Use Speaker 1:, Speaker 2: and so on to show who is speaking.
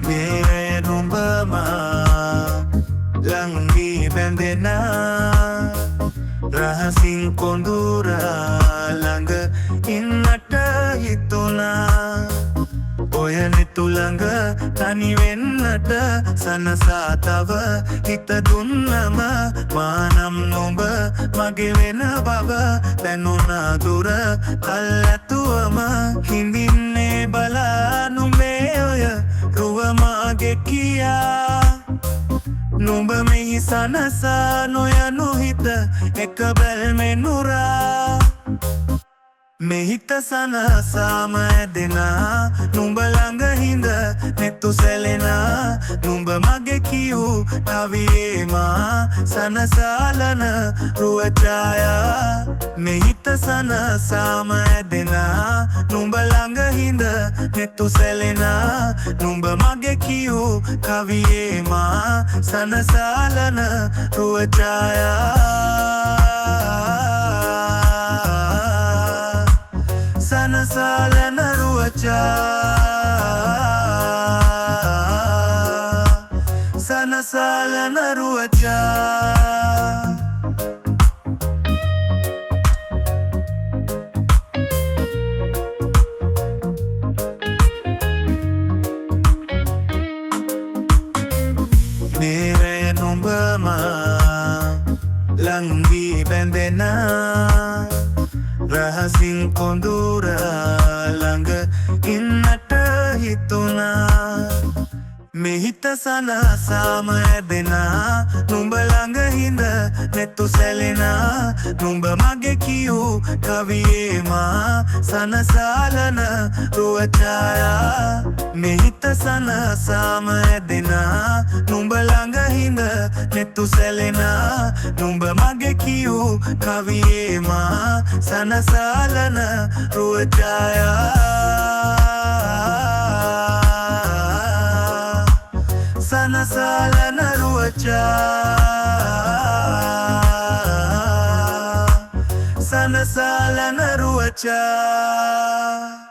Speaker 1: මේ නුඹම ළඟී බැඳෙනා රහසින් කොඳුරා ළඟ ඉන්නට හිතුණා. ඔය නෙතු ළඟ තනි වෙන්නට සනසා තව හිත දුන්නම මානම් නුඹ මගේ වෙන බව දැනුණා දුර කල් ඇතුවම හිඳින්නේ බලා නුඹේ ඔය රුව මාගේ කියා. නුඹ මෙහි සනසා නොයනු හිත එක බැල්මෙන් උරා. මෙහිත සනසාම ඇදෙනා නුඹ ළඟ හිඳ නෙතු සැලෙනා. නුඹ මගේ කියූ කවියේ මා සනසාලන රුව ඡායා. මෙහිත සනසාම ඇදෙනා නුඹ ළඟ හිඳ නෙතු සැලෙනා. නුඹ මගේ කියූ කවියේ මා සනසාලන රුව ඡායා. සනසාලන රුව ඡායා. සනසාලන රුව ඡායා. මේ නුඹම ළඟී බැඳෙනා රහසින් කොඳුරා ළඟ ඉන්නට හිතුණා. මෙහිත සනසාම ඇදෙනා නුඹ ළඟ හිඳ නෙතු සැලෙනා. නුඹ මගේ කියූ කවියේ මා සනසාලන රුව ඡායා. මෙහිත සනසාම ඇදෙනා නුඹ ළඟ හිඳ නෙතු සැලෙනා. නුඹ මගේ කියූ කවියේ මා සනසාලන රුව ඡායා. සනසාලන රුව ඡායා. සනසාලන රුව ඡායා.